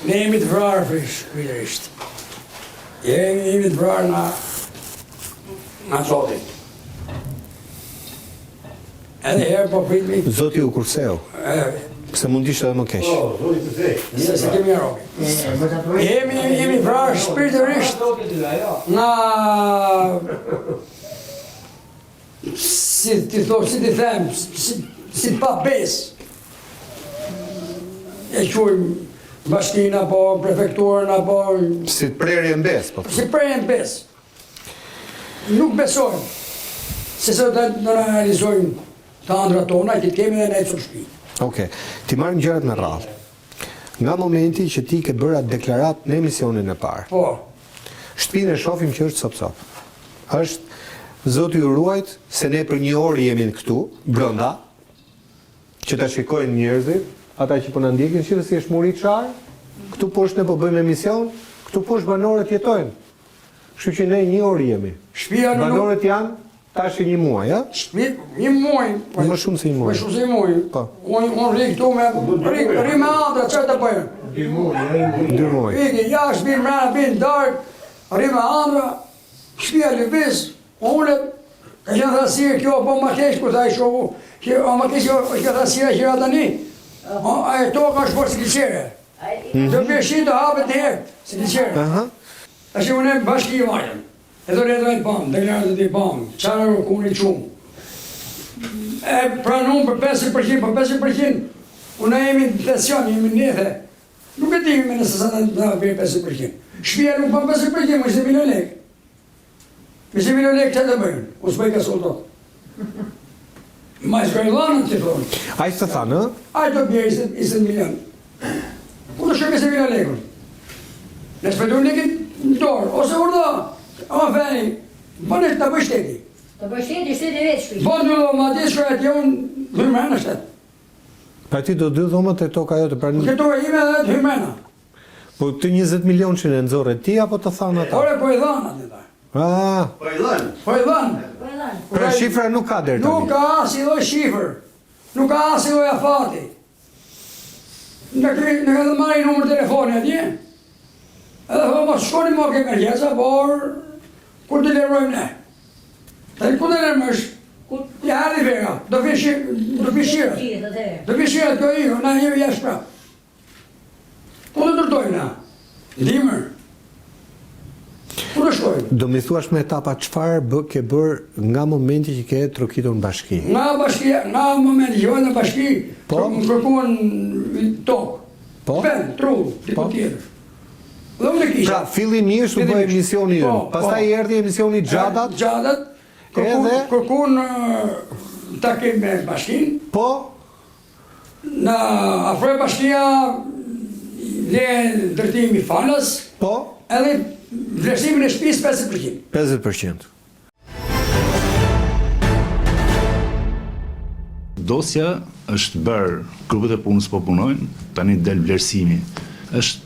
Ne jemi të vrarë krytërisht. Jemi të vrarë nga Zoti. Edhe herë po pritmi... Zoti u kurseu. Se mund ishte edhe më keq. Se si kemi robi. Jemi vrarë shpirtërisht nga... Si ti them, si pa besë. E quajmë bashkinë apo prefekturën apo... Si prerje mbes, po. Si prerje mbes. Nuk besojmë se do të realizojmë të ëndrat tona, që të kemi dhe ne të shtëpi. Okej, ti marrim gjërat me radhë. Nga momenti që ti ke bërë atë deklarat në emisionin e parë. Po. Shtëpinë e shohim që është sop-sop. Është Zoti ju ruajt se ne për një orë jemi këtu, brenda, që ta shikojnë njerëzit, ata që po na ndjekin, shihni si është muri i çarë. Këtu poshtë ne po bëjmë emision, këtu poshtë banorët jetojnë. Kështu që ne një orë jemi. Banorët janë tash një muaj, ja? Një muaj. Më shumë se një muaj. Më shumë se një muaj. Po. Unë rri këtu me ëndra, çfarë të bëjmë? 2 muaj. Iki, jashtë bin mrena, bin darkë, rri me ëndra, shtëpia lëviz, unë ka qenë thasirë kjo po më keq kur ta shohu, që më keq kjo thasira që ata tani. Ai toka është por si liçere. Do bëjë të hapet herë, si liçere. Tash unë bashkë i marrëm. Edhe ne do të pam, deklarat e pam, çfarë kuni çum. E pranon për 50%, për 50%. Unë jemi inflacion, jemi nethe. Nuk e di me nëse sa të bëj 50%. Shtëpia nuk bën 50%, më 20 milion lekë. Me 20 milion lekë çfarë të bëjnë? U s'bëj ka soldot. Ma zgojllanë të thonë. Ai të thanë, ë? Ai do bjerë 20 milion. Ku do shkojë 20 milion lekë? Ne shpëtojmë lekë në dorë, ose urdo. O veni, bënë të bëj shteti. Të bëj shteti, shteti vetë shpi. Bënë dy dhoma, ati shkoj atë unë dhymena në shtetë. Pa ti do 2 dhomat e toka jote pra një... Këto e ime dhe dhymena. Po të 20 milion që në nëzore ti, apo të thanë ata? Ore, po i dhanë atë ta. Po i dhanë. Pra shifra nuk ka deri tani. Nuk ka as i doj shifër. Nuk ka as i doj afati. Në ka të marri numër telefoni atje. Edhe po mos shkoni më ke emergjenca, por kur të lërmojmë ne? Tani ku të lërmësh? Ja ardhi vega, do vi shirat. Do vi shirat kjo i, na jemi jashtë prapë. Ku të ndërtojmë na? Dimër. Ku të shkojmë? Do mi thuash me etapa çfarë ke bërë nga momenti që ke trokitur në bashki? Nga momenti që vënë në bashki, më kërkuan tokë. Po? Vend, trull, diku tjetër. Pra, fillimisht u bë emisioni ynë, pastaj erdhi emisioni Xhadat. Xhadat, kërkuan takim me bashkinë. Po? Në afroj bashkia le ndërtimi falas. Po? Edhe vlerësimin e shtëpisë 50%. 50%. Dosja është bërë, grupet e punës po punojnë, tani del vlerësimi.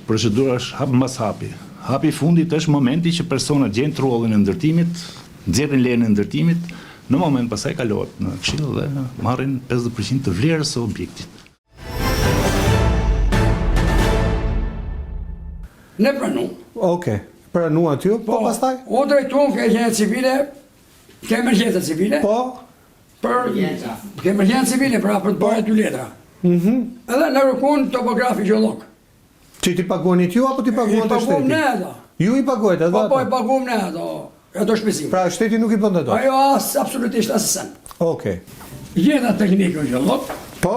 Procedura është hap mbas hapi. Hapi i fundit është momenti që personat gjejnë trullin e ndërtimit, nxjerrin lejen e ndërtimit, në moment pasaj kalohet në këshill dhe marrin 50% të vlerës së objektit. Ne pranu. Okej. Pranu aty, po pastaj? O drejtuam ke gjendje civile, ke emergjenca civile. Po. Ke emergjenca civile për të bërë 2 letra. Edhe në kërkuan topografi gjeolog. Që ti paguani ju apo ti paguan të shteti? I paguam ne ato. Ju i paguajt edhe ato? Po, i paguam ne ato. Ato shpesim. Pra shteti nuk i bën ato? Ajo absolutisht asësen. Okej. Gjeta teknikë gjeolog. Po,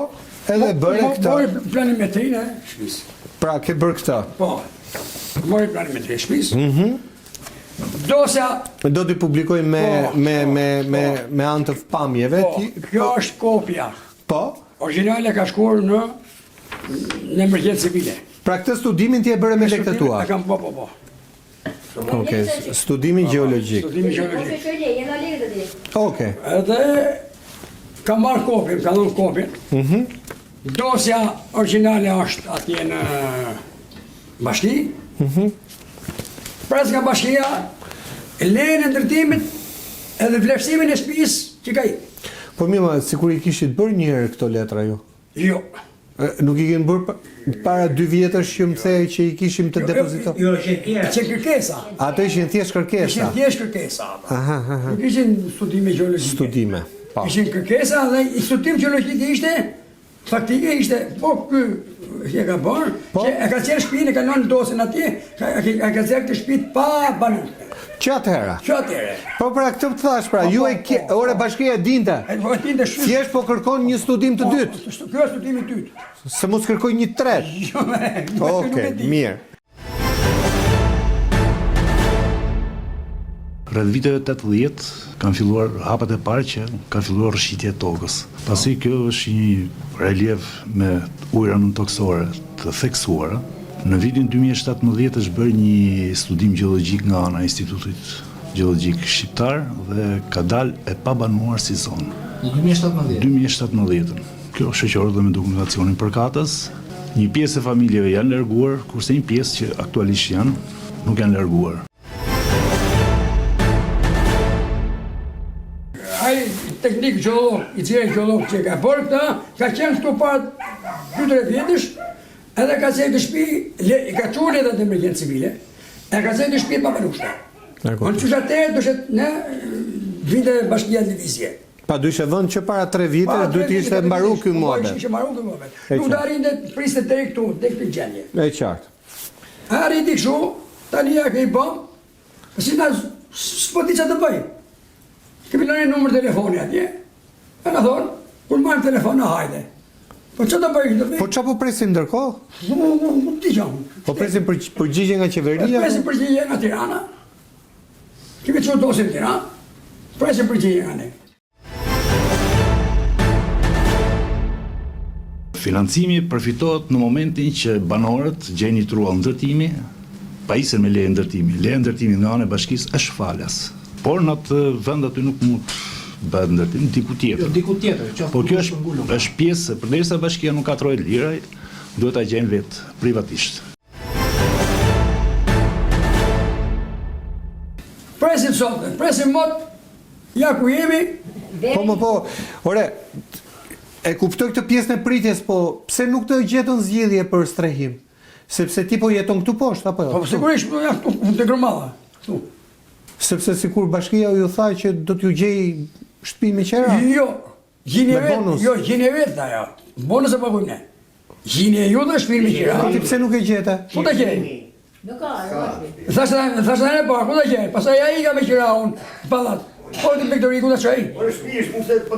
edhe bëre këta. Bëri planimetrinë e shtëpisë. Pra ke bërë këta? Po. Bëri planimetrinë e shtëpisë. Dosja do t'i publikoj me anë të pamjeve. Po, kjo është kopja. Po? Originale ka shkuar në emergjencë civile. Pra këtë studimin ti e bëre me lekët tua? E kam po. Okej, studimin gjeologjik. Okej. Edhe kam marrë kopjen, kam dhënë kopjen. Dosja originale është atje në bashki. Pra nga bashkia e lejen e ndërtimit edhe vlerësimin e shtëpisë që ka i. Po mima, sikur i kishit bërë një herë këto letra ju? Jo. Nuk i keni bërë para 2 vjetësh që më thej që i kishim të depozitor? Jo, që kërkesa. Ato ishin thjesht kërkesa. Ishin thjesht kërkesa. Aha. Nuk ishin studime gjeologjike. Studime. Po. Ishin kërkesa dhe i studim gjeologjik ishte, faktike ishte, po ky që ka bërë, që e ka qenë shtëpinë, e ka lënë dosën atje, e ka qenë këtë shtëpi pa banorë. Që atëherë? Që atëherë. Po pra këtë të thash pra, ju ore bashkia e dinte. Po e dinte shumë. Thjesht po kërkon një studim të dytë. Ky është studimi i dytë. Se mos kërkoj një të tretë. Jo, Okej, mirë. Rreth viteve 80 kanë filluar hapat e parë që ka filluar rrshitja e tokës. Pasi kjo është një relief me ujëra nëntoksore të theksuara. Në vitin 2017 është bërë një studim gjeologjik nga ana e Institutit Gjeologjik Shqiptar dhe ka dalë e pabanuar si zonë. Në 2017? 2017. Kjo shoqërohet dhe me dokumentacionin përkatës. Një pjesë e familjeve janë larguar, kurse një pjesë që aktualisht janë nuk janë larguar. Ai teknik gjeolog, i cili gjeolog që ka bërë këtë, ka qenë këtu para 2-3 vjetësh, edhe ka qenë të shtëpi, i ka çuar edhe në emergjencë civile, e ka qenë të shtëpi pa banushta. Dakor. Në çështë atëherë doshet në vinte bashkia lëvizje. Pa dyshe vënd që para 3 vite duhet të ishte mbaru ky muhabet. Ishte mbaru ky muhabet. Nuk do arrinte priste deri këtu, tek këtë gjendje. E qartë. Arriti kështu, tani ja ke i bëm, si na s'po di çfarë të bëj. Kemi lënë numër telefoni atje. E na thonë, kur marr telefon na hajde. Po çfarë të bëj? Po çfarë po presin ndërkohë? Nuk di jam. Po presin përgjigje nga qeveria? Presim përgjigje nga Tirana. Kemi çu dosin në Tiranë. Presim përgjigje nga ne. Financimi përfitohet në momentin që banorët gjejnë një truall ndërtimi, pajisën me leje ndërtimi. Leja ndërtimi nga ana e bashkisë është falas. Por në atë vend aty nuk mund bëhet ndërtim diku tjetër. Jo, diku tjetër, Po kjo është pjesë, përderisa bashkia nuk ka trojë lira, duhet ta gjejnë vetë privatisht. Presim sot, presim mot, ja ku jemi. Po, ore, e kuptoj këtë pjesën e pritjes, po pse nuk të gjetën zgjidhje për strehim? Sepse ti po jeton këtu poshtë, apo jo? Po sigurisht, ja këtu te Gromalla. Këtu. Sepse sikur bashkia ju tha që do t'ju gjej shtëpi me qera? Jo, gjini Me bonus? Jo, gjini vet ajo. Bonus e paguajmë ne. Gjini ju dhe shtëpi me qira. Ti pse nuk e gjete? Ku ta gjej? Nuk ka, Thashë ne pa, ku ta gjej? Pastaj ai ka me qira unë, pallat. Po ti Bektori ku ta çoj?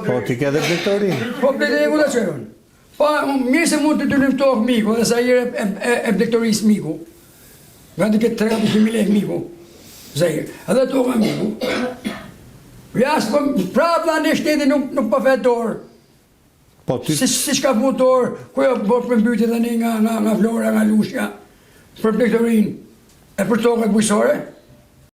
Po ti ke edhe Bektorin. Po Bektori ku ta çoj unë? Po mirë se mund të dynim tokë miku, dhe sa herë e Bektoris miku. Gati ke 300.000 lekë miku. Zahir, edhe tokë miku. Jas, po prapë në shtetin nuk po fet dorë. Po ti Si shka fu dorë, ku jo bërë për mbytje tani nga Flora, nga Lushja, për Bektorin, e për tokët bujësore.